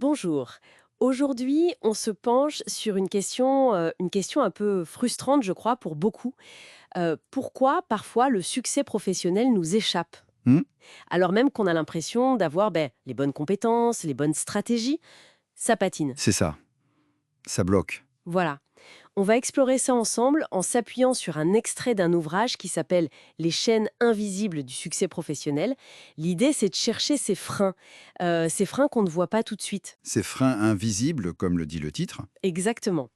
Bonjour. Aujourd'hui, on se penche sur une question un peu frustrante, je crois, pour beaucoup. Pourquoi parfois le succès professionnel nous échappe? Hmm, Alors même qu'on a l'impression d'avoir les bonnes compétences, les bonnes stratégies, ça patine. c'est ça, ça bloque. Voilà. On va explorer ça ensemble en s'appuyant sur un extrait d'un ouvrage qui s'appelle Les chaînes invisibles du succès professionnel. L'idée, c'est de chercher ces freins qu'on ne voit pas tout de suite. Ces freins invisibles, comme le dit le titre. Exactement.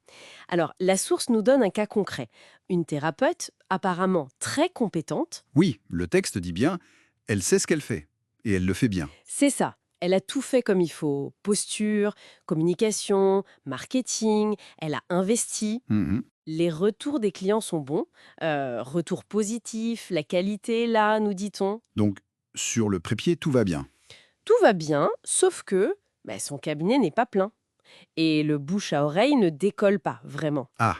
Alors, la source nous donne un cas concret. Une thérapeute, apparemment très compétente, Oui, le texte dit bien, elle sait ce qu'elle fait, et elle le fait bien. c'est ça. Elle a tout fait comme il faut. Posture, communication, marketing, elle a investi. Mhm. Les retours des clients sont bons. Retours positifs, la qualité est là, nous dit-on. Donc, sur le prépied, tout va bien. Tout va bien, sauf que son cabinet n'est pas plein. Et le bouche à oreille ne décolle pas, vraiment. Ah,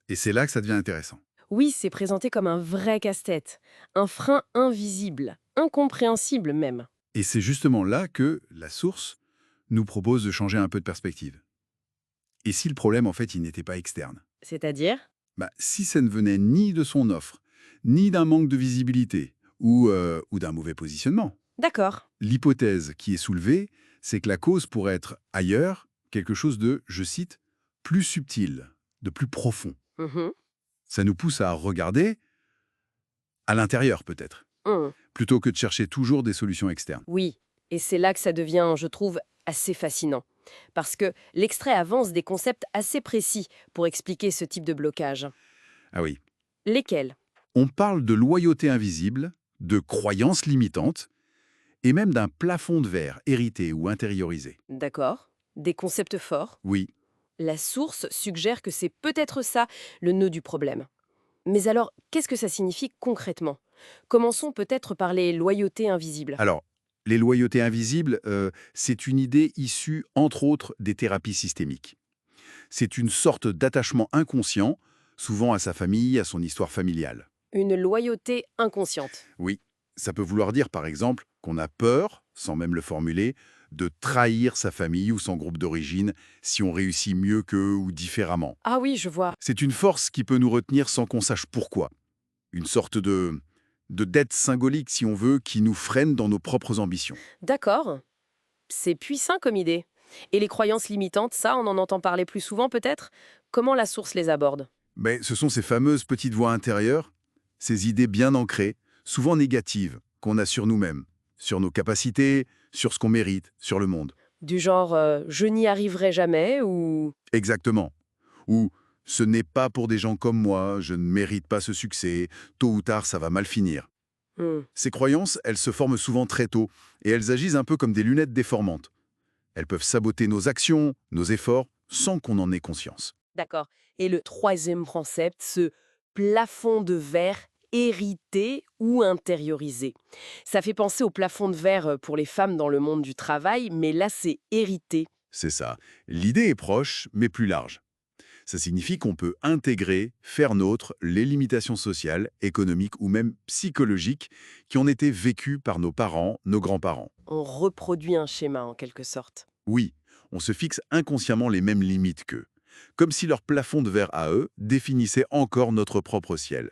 et c'est là que ça devient intéressant. Oui, c'est présenté comme un vrai casse-tête, un frein invisible, incompréhensible même. Et c'est justement là que la source nous propose de changer un peu de perspective. Et si le problème, en fait, il n'était pas externe? C'est-à-dire? Si ça ne venait ni de son offre, ni d'un manque de visibilité, ou d'un mauvais positionnement. D'accord. L'hypothèse qui est soulevée, c'est que la cause pourrait être ailleurs, quelque chose de, je cite, plus subtil, de plus profond. Mhm. Ça nous pousse à regarder à l'intérieur peut-être, Hmm. plutôt que de chercher toujours des solutions externes. Oui, et c'est là que ça devient, je trouve, assez fascinant. Parce que l'extrait avance des concepts assez précis pour expliquer ce type de blocage. Ah oui. Lesquels? On parle de loyauté invisible, de croyances limitantes, et même d'un plafond de verre hérité ou intériorisé. D'accord. Des concepts forts. Oui. La source suggère que c'est peut-être ça le nœud du problème. Mais alors, qu'est-ce que ça signifie concrètement? Commençons peut-être par les loyautés invisibles. Alors, les loyautés invisibles, c'est une idée issue, entre autres, des thérapies systémiques. C'est une sorte d'attachement inconscient, souvent à sa famille, à son histoire familiale. Une loyauté inconsciente. Oui, ça peut vouloir dire par exemple qu'on a peur, sans même le formuler, de trahir sa famille ou son groupe d'origine si on réussit mieux qu'eux ou différemment. Ah oui, je vois. C'est une force qui peut nous retenir sans qu'on sache pourquoi. Une sorte de dette symbolique, si on veut, qui nous freine dans nos propres ambitions. D'accord. C'est puissant comme idée. Et les croyances limitantes, ça, on en entend parler plus souvent peut-être? Comment la source les aborde? Mais ce sont ces fameuses petites voix intérieures, ces idées bien ancrées, souvent négatives, qu'on a sur nous-mêmes, sur nos capacités, sur ce qu'on mérite, sur le monde. Du genre je n'y arriverai jamais ou... Exactement. Ou ce n'est pas pour des gens comme moi, je ne mérite pas ce succès, tôt ou tard ça va mal finir. Hmm, Ces croyances, elles se forment souvent très tôt et elles agissent un peu comme des lunettes déformantes. Elles peuvent saboter nos actions, nos efforts, sans qu'on en ait conscience. d'accord. Et le troisième concept, ce plafond de verre hérité ou intériorisé. Ça fait penser au plafond de verre pour les femmes dans le monde du travail, mais là c'est hérité. C'est ça. L'idée est proche, mais plus large. Ça signifie qu'on peut intégrer, faire nôtre, les limitations sociales, économiques ou même psychologiques qui ont été vécues par nos parents, nos grands-parents. On reproduit un schéma en quelque sorte. Oui, on se fixe inconsciemment les mêmes limites qu'eux, comme si leur plafond de verre à eux définissait encore notre propre ciel.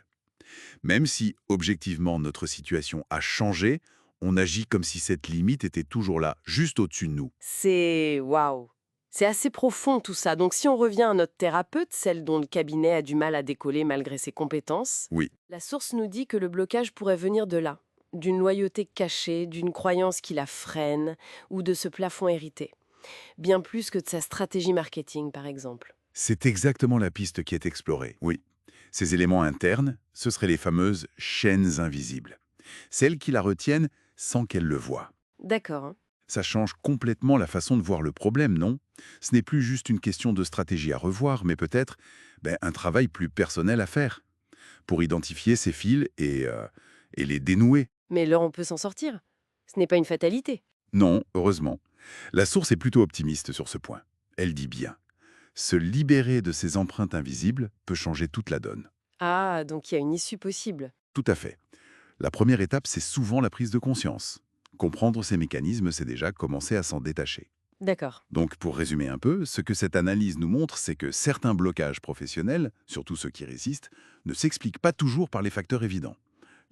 Même si, objectivement, notre situation a changé, on agit comme si cette limite était toujours là, juste au-dessus de nous. C'est waouh. C'est assez profond tout ça. Donc si on revient à notre thérapeute, celle dont le cabinet a du mal à décoller malgré ses compétences, Oui, la source nous dit que le blocage pourrait venir de là, d'une loyauté cachée, d'une croyance qui la freine ou de ce plafond hérité, bien plus que de sa stratégie marketing par exemple. c'est exactement la piste qui est explorée. Oui. Ces éléments internes, ce seraient les fameuses chaînes invisibles. Celles qui la retiennent sans qu'elle le voie. D'accord, hein. Ça change complètement la façon de voir le problème, non? Ce n'est plus juste une question de stratégie à revoir, mais peut-être un travail plus personnel à faire pour identifier ces fils et les dénouer. Mais là on peut s'en sortir. Ce n'est pas une fatalité. Non, heureusement. La source est plutôt optimiste sur ce point. Elle dit bien, se libérer de ces empreintes invisibles peut changer toute la donne. Ah, donc il y a une issue possible. Tout à fait. La première étape, c'est souvent la prise de conscience. Comprendre ces mécanismes, c'est déjà commencer à s'en détacher. D'accord. Donc, pour résumer un peu, ce que cette analyse nous montre, c'est que certains blocages professionnels, surtout ceux qui résistent, ne s'expliquent pas toujours par les facteurs évidents.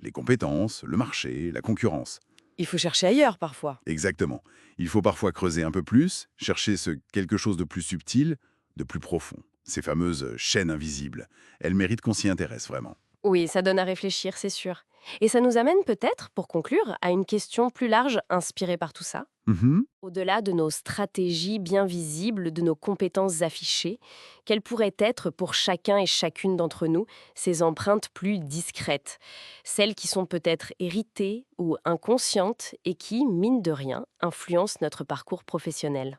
Les compétences, le marché, la concurrence. Il faut chercher ailleurs parfois. Exactement. Il faut parfois creuser un peu plus, chercher quelque chose de plus subtil, de plus profond. Ces fameuses chaînes invisibles. Elles méritent qu'on s'y intéresse vraiment. Oui, ça donne à réfléchir, c'est sûr. Et ça nous amène peut-être, pour conclure, à une question plus large inspirée par tout ça. Mhm. Au-delà de nos stratégies bien visibles, de nos compétences affichées, quelles pourraient être pour chacun et chacune d'entre nous ces empreintes plus discrètes, celles qui sont peut-être héritées ou inconscientes et qui, mine de rien, influencent notre parcours professionnel?